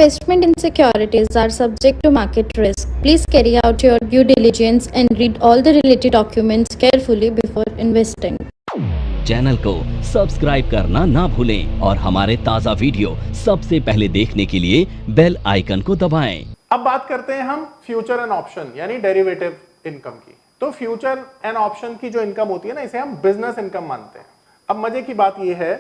Investment in securities are subject to market risk. Please carry out your due diligence and read all the related documents carefully before investing. Channel को subscribe करना ना भूलें और हमारे ताज़ा video सबसे पहले देखने के लिए बेल आइकन को दबाएं। अब बात करते हैं हम फ्यूचर एंड ऑप्शन यानी डेरिवेटिव इनकम की। तो फ्यूचर एंड ऑप्शन की जो इनकम होती है ना, इसे हम बिजनेस इनकम मानते हैं। अब मजे की बात यह है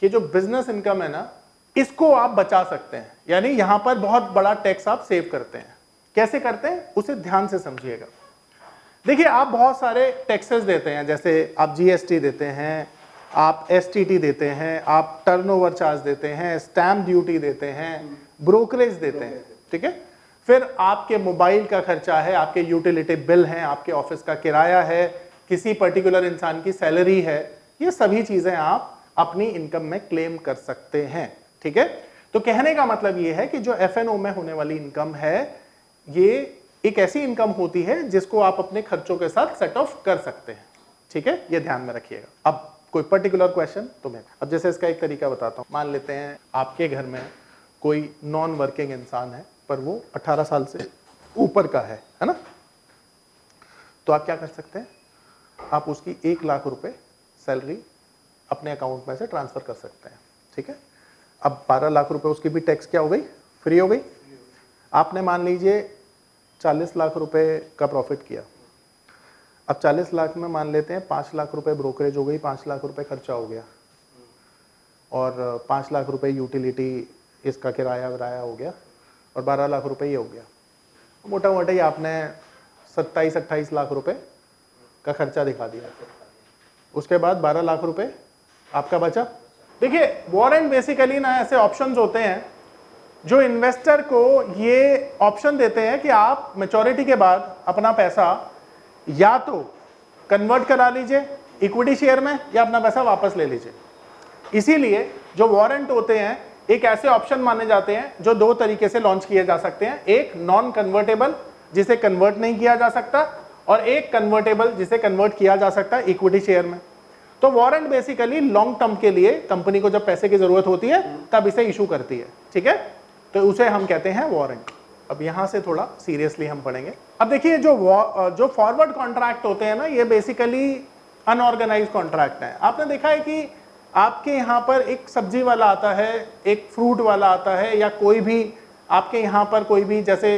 कि जो बिजनेस इनकम है ना, इसको आप बचा सकते हैं, यानी यहां पर बहुत बड़ा टैक्स आप सेव करते हैं। कैसे करते हैं उसे ध्यान से समझिएगा। देखिए, आप बहुत सारे टैक्सेस देते हैं, जैसे आप जीएसटी देते हैं, आप एसटीटी देते हैं, आप टर्नओवर चार्ज देते हैं, स्टैम्प ड्यूटी देते हैं, ब्रोकरेज देते हैं, ठीक है। फिर आपके मोबाइल का खर्चा है, आपके यूटिलिटी बिल हैं, आपके ऑफिस का किराया है, किसी पर्टिकुलर इंसान की सैलरी है। ये सभी चीजें आप अपनी इनकम में क्लेम कर सकते हैं, ठीक है। तो कहने का मतलब ये है कि जो एफएनओ में होने वाली इनकम है, ये एक ऐसी इनकम होती है जिसको आप अपने खर्चों के साथ सेट ऑफ कर सकते हैं, ठीक है। ये ध्यान में रखिएगा। अब कोई पर्टिकुलर क्वेश्चन तो मैं अब जैसे इसका एक तरीका बताता हूं। मान लेते हैं आपके घर में कोई नॉन वर्किंग इंसान है, पर वो 18 साल से ऊपर का है ना। तो आप क्या कर सकते हैं, आप उसकी 1 लाख रुपए सैलरी अपने अकाउंट में से ट्रांसफर कर सकते हैं, ठीक है। अब 12 लाख रुपए उसकी भी टैक्स क्या हो गई, फ्री हो गई। आपने मान लीजिए 40 लाख रुपए का प्रॉफिट किया। अब 40 लाख में मान लेते हैं 5 लाख रुपए ब्रोकरेज हो गई, 5 लाख रुपए खर्चा हो गया और 5 लाख रुपए यूटिलिटी, इसका किराया विराया हो गया और 12 लाख रुपए ये हो गया। मोटा मोटा ही आपने 27-28 लाख रुपए का खर्चा दिखा दिया। उसके बाद 12 लाख रुपए आपका बचा। देखिए, वारंट बेसिकली ना ऐसे ऑप्शंस होते हैं जो इन्वेस्टर को ये ऑप्शन देते हैं कि आप मैच्योरिटी के बाद अपना पैसा या तो कन्वर्ट करा लीजिए इक्विटी शेयर में या अपना पैसा वापस ले लीजिए। इसीलिए जो वारंट होते हैं एक ऐसे ऑप्शन माने जाते हैं जो 2 तरीके से लॉन्च किए जा सकते हैं। एक नॉन कन्वर्टेबल, जिसे कन्वर्ट नहीं किया जा सकता, और एक कन्वर्टेबल, जिसे कन्वर्ट किया जा सकता है इक्विटी शेयर में। तो वारंट बेसिकली लॉन्ग टर्म के लिए कंपनी को जब पैसे की जरूरत होती है तब इसे इशू करती है, ठीक है। तो उसे हम कहते हैं वारंट। अब यहां से थोड़ा सीरियसली हम पढ़ेंगे। अब देखिए, जो फॉरवर्ड कॉन्ट्रैक्ट होते हैं ना, ये बेसिकली अनऑर्गेनाइज्ड कॉन्ट्रैक्ट है। आपने देखा है कि आपके यहाँ पर एक सब्जी वाला आता है, एक फ्रूट वाला आता है, या कोई भी आपके यहाँ पर कोई भी जैसे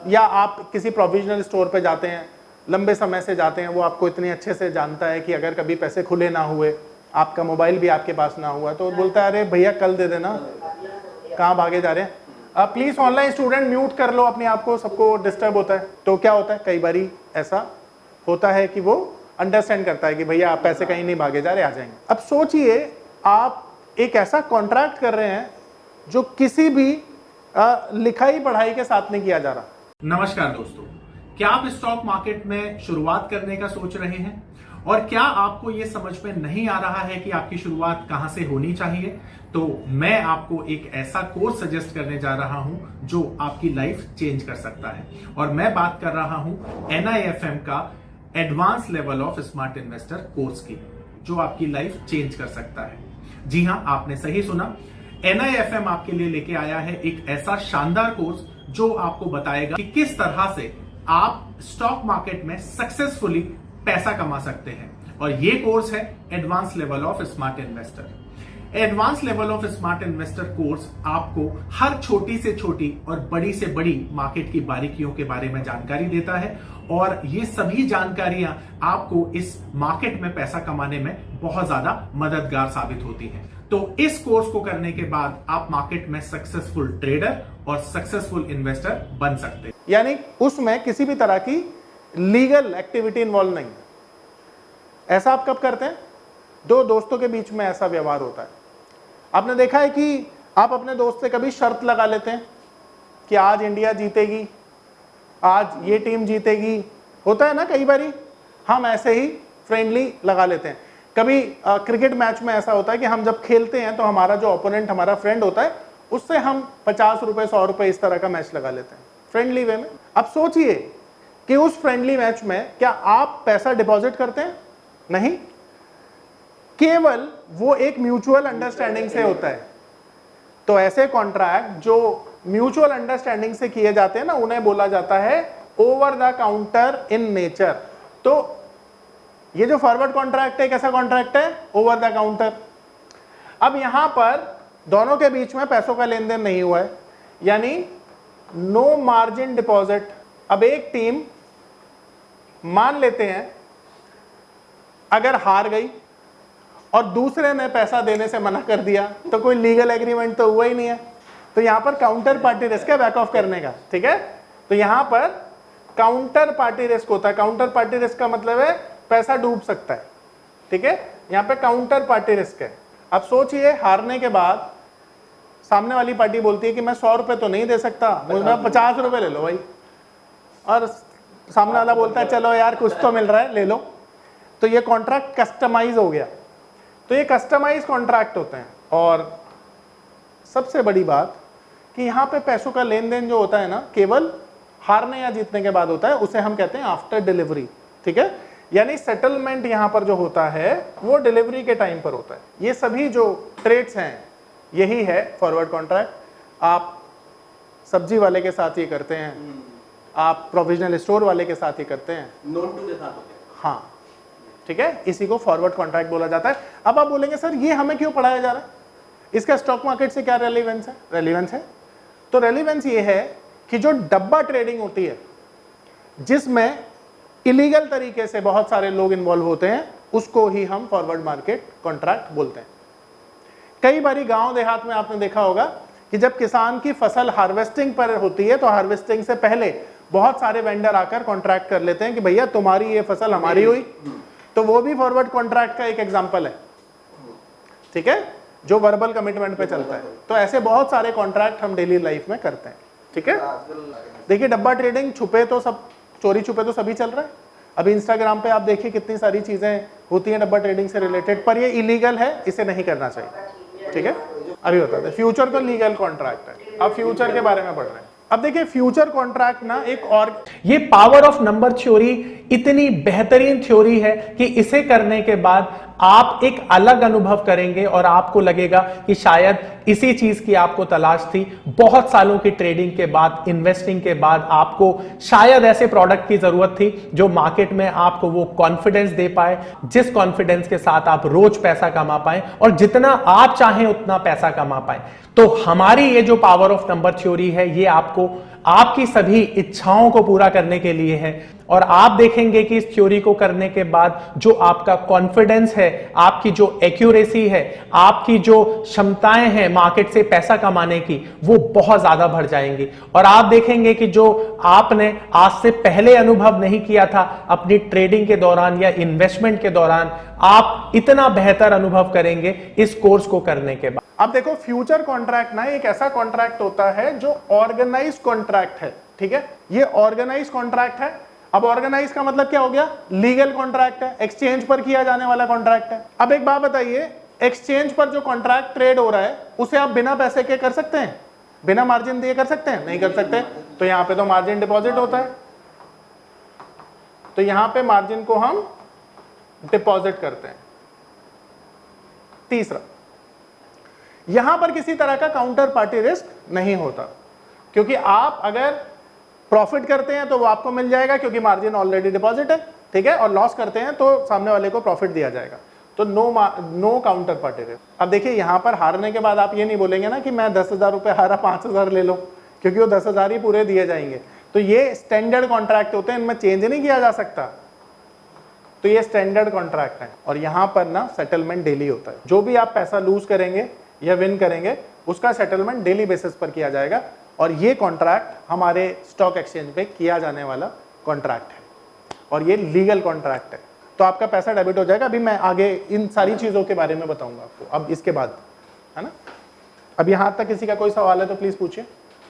या आप किसी प्रोविजनल स्टोर पे जाते हैं, लंबे समय से जाते हैं, वो आपको इतने अच्छे से जानता है कि अगर कभी पैसे खुले ना हुए, आपका मोबाइल भी आपके पास ना हुआ, तो बोलता है अरे भैया कल दे देना, कहाँ भागे जा रहे हैं आप, प्लीज ऑनलाइन स्टूडेंट म्यूट कर लो अपने आप को, सबको डिस्टर्ब होता है। तो क्या होता है, कई बारी ऐसा होता है कि वो अंडरस्टैंड करता है कि भैया आप पैसे कहीं नहीं भागे जा रहे, आ जाएंगे। अब सोचिए, आप एक ऐसा कॉन्ट्रैक्ट कर रहे हैं जो किसी भी लिखाई पढ़ाई के साथ नहीं किया जा रहा। नमस्कार दोस्तों, क्या आप स्टॉक मार्केट में शुरुआत करने का सोच रहे हैं और क्या आपको यह समझ में नहीं आ रहा है कि आपकी शुरुआत कहां से होनी चाहिए? तो मैं आपको एक ऐसा कोर्स सजेस्ट करने जा रहा हूं जो आपकी लाइफ चेंज कर सकता है, और मैं बात कर रहा हूं NIFM का advance level of smart investor course की, जो आपकी लाइफ चेंज कर सकता है। जी हां, आपने सही सुना, NIFM आपके लिए लेके आया है एक ऐसा शानदार कोर्स जो आपको बताएगा कि किस तरह से आप स्टॉक मार्केट में सक्सेसफुली पैसा कमा सकते हैं। और ये कोर्स है advance level of smart investor. Advance level of smart investor course आपको हर छोटी से छोटी और बड़ी से बड़ी मार्केट की बारीकियों के बारे में जानकारी देता है, और ये सभी जानकारियां आपको इस मार्केट में पैसा कमाने में बहुत ज्यादा मददगार साबित होती हैं। तो इस कोर्स को करने के बाद आप मार्केट में सक्सेसफुल ट्रेडर और सक्सेसफुल इन्वेस्टर बन सकते हैं। यानी उसमें किसी भी तरह की लीगल एक्टिविटी इन्वॉल्व नहीं है। ऐसा आप कब करते हैं, 2 दोस्तों के बीच में ऐसा व्यवहार होता है। आपने देखा है कि आप अपने दोस्त से कभी शर्त लगा लेते हैं कि आज इंडिया जीतेगी, आज ये टीम जीतेगी, होता है ना कई बारी, हम ऐसे ही फ्रेंडली लगा लेते हैं। कभी क्रिकेट मैच में ऐसा होता है कि हम जब खेलते हैं तो हमारा जो ओपोनेंट हमारा फ्रेंड होता है, उससे हम 50 रुपए 100 रुपए इस तरह का मैच लगा लेते हैं फ्रेंडली वे में। अब सोचिए कि उस फ्रेंडली मैच में क्या आप पैसा डिपॉजिट करते हैं? नहीं, केवल वो एक म्यूचुअल अंडरस्टैंडिंग से होता है। तो ऐसे कॉन्ट्रैक्ट जो म्यूचुअल अंडरस्टैंडिंग से किए जाते हैं ना, उन्हें बोला जाता है over the counter in nature. तो ये जो फॉरवर्ड कॉन्ट्रैक्ट है कैसा कॉन्ट्रैक्ट है? Over the counter. अब यहां पर दोनों के बीच में पैसों का लेन देन नहीं हुआ है, यानी नो मार्जिन डिपॉजिट। अब एक टीम मान लेते हैं अगर हार गई और दूसरे ने पैसा देने से मना कर दिया तो कोई लीगल एग्रीमेंट तो हुआ ही नहीं है, तो यहां पर काउंटर पार्टी रिस्क है बैक ऑफ करने का, ठीक है। तो यहां पर काउंटर पार्टी रिस्क होता है। काउंटर पार्टी रिस्क का मतलब है पैसा डूब सकता है, ठीक है। यहां पे काउंटर पार्टी रिस्क है। अब सोचिए हारने के बाद सामने वाली पार्टी बोलती है कि मैं 100 रुपए तो नहीं दे सकता, मुझे 50 रुपए ले लो भाई, और सामने वाला बोलता है चलो यार कुछ तो मिल रहा है ले लो, तो ये कॉन्ट्रैक्ट कस्टमाइज हो गया। तो ये कस्टमाइज कॉन्ट्रैक्ट होते हैं। और सबसे बड़ी बात कि यहां पे पैसों का लेन देन जो होता है ना केवल हारने या जीतने के बाद होता है, उसे हम कहते हैं आफ्टर डिलीवरी, ठीक है। यानी सेटलमेंट यहां पर जो होता है वो डिलीवरी के टाइम पर होता है। ये सभी जो ट्रेड्स हैं यही है फॉरवर्ड कॉन्ट्रैक्ट। आप सब्जी वाले के साथ ये करते हैं, आप प्रोविजनल स्टोर वाले के साथ ये करते हैं, नॉन टू के साथ होते हैं। हाँ, ठीक है, इसी को फॉरवर्ड कॉन्ट्रैक्ट बोला जाता है। अब आप बोलेंगे सर ये हमें क्यों पढ़ाया जा रहा है, इसका स्टॉक मार्केट से क्या रेलेवेंस है? रेलेवेंस है तो रेलेवेंस ये है कि जो डब्बा ट्रेडिंग होती है जिसमें इलीगल तरीके से बहुत सारे लोग इन्वॉल्व होते हैं, उसको ही हम फॉरवर्ड मार्केट कॉन्ट्रैक्ट बोलते हैं। कई बारी गांव देहात में आपने देखा होगा कि जब किसान की फसल हार्वेस्टिंग पर होती है तो हार्वेस्टिंग से पहले बहुत सारे वेंडर आकर कॉन्ट्रैक्ट कर लेते हैं कि भैया तुम्हारी ये फसल हमारी हुई, तो वो भी फॉरवर्ड कॉन्ट्रैक्ट का एक एग्जांपल है, ठीक है, जो वर्बल कमिटमेंट पे चलता है। तो ऐसे बहुत सारे कॉन्ट्रैक्ट हम डेली लाइफ में करते हैं, ठीक है। देखिए डब्बा ट्रेडिंग छुपे तो सब, चोरी छुपे तो सभी चल रहा है। अभी इंस्टाग्राम पे आप देखिए कितनी सारी चीजें होती हैं डब्बा ट्रेडिंग से रिलेटेड, पर ये इलीगल है, इसे नहीं करना चाहिए, ठीक है। अभी बताते हैं, फ्यूचर तो लीगल कॉन्ट्रैक्ट है। अब फ्यूचर के बारे में पढ़ रहे हैं। अब देखिए फ्यूचर कॉन्ट्रैक्ट ना एक और, ये पावर ऑफ नंबर थ्योरी इतनी बेहतरीन थ्योरी है कि इसे करने के बाद आप एक अलग अनुभव करेंगे और आपको लगेगा कि शायद इसी चीज की आपको तलाश थी। बहुत सालों की ट्रेडिंग के बाद, इन्वेस्टिंग के बाद आपको शायद ऐसे प्रोडक्ट की जरूरत थी जो मार्केट में आपको वो कॉन्फिडेंस दे पाए, जिस कॉन्फिडेंस के साथ आप रोज पैसा कमा पाए और जितना आप चाहें उतना पैसा कमा पाए। तो हमारी ये जो पावर ऑफ नंबर थ्योरी है ये आपको आपकी सभी इच्छाओं को पूरा करने के लिए है। और आप देखेंगे कि इस थ्योरी को करने के बाद जो आपका कॉन्फिडेंस है, आपकी जो एक्यूरेसी है, आपकी जो क्षमताएं हैं मार्केट से पैसा कमाने की, वो बहुत ज्यादा बढ़ जाएंगी। और आप देखेंगे कि जो आपने आज से पहले अनुभव नहीं किया था अपनी ट्रेडिंग के दौरान या इन्वेस्टमेंट के दौरान, आप इतना बेहतर अनुभव करेंगे इस कोर्स को करने के बाद। अब देखो फ्यूचर कॉन्ट्रैक्ट ना एक ऐसा कॉन्ट्रैक्ट होता है जो ऑर्गेनाइज कॉन्ट्रैक्ट है, ठीक है। ये ऑर्गेनाइज कॉन्ट्रैक्ट है। अब ऑर्गेनाइज का मतलब क्या हो गया? लीगल कॉन्ट्रैक्ट है, एक्सचेंज पर किया जाने वाला कॉन्ट्रैक्ट है। अब एक बात बताइए, एक्सचेंज पर जो कॉन्ट्रैक्ट ट्रेड हो रहा है उसे आप बिना पैसे के कर सकते हैं? बिना मार्जिन दिए कर सकते हैं? नहीं कर सकते। तो यहां पे तो मार्जिन डिपॉजिट होता है, तो यहां पे मार्जिन को हम डिपॉजिट करते हैं। तीसरा, यहां पर किसी तरह का काउंटर पार्टी रिस्क नहीं होता, क्योंकि आप अगर प्रॉफिट करते हैं तो वो आपको मिल जाएगा क्योंकि मार्जिन ऑलरेडी डिपॉजिट है, ठीक है, और लॉस करते हैं तो सामने वाले को प्रॉफिट दिया जाएगा। तो नो काउंटर पार्टी रिस्क। अब देखिए यहां पर हारने के बाद आप ये नहीं बोलेंगे ना कि मैं 10,000 रुपए हारा 5,000 ले लो, क्योंकि वो 10,000 ही पूरे दिए जाएंगे। तो ये स्टैंडर्ड कॉन्ट्रैक्ट होते हैं, इनमें चेंज नहीं किया जा सकता। तो ये स्टैंडर्ड कॉन्ट्रैक्ट है। और यहां पर ना सेटलमेंट डेली होता है। जो भी आप पैसा लूज करेंगे या विन करेंगे उसका सेटलमेंट डेली बेसिस पर किया जाएगा। और ये कॉन्ट्रैक्ट हमारे स्टॉक एक्सचेंज पे किया जाने वाला कॉन्ट्रैक्ट है और ये लीगल कॉन्ट्रैक्ट है। तो आपका पैसा डेबिट हो जाएगा। अभी मैं आगे इन सारी चीजों के बारे में बताऊंगा आपको अब इसके बाद, है ना। अब यहां तक किसी का कोई सवाल है तो प्लीज पूछिए।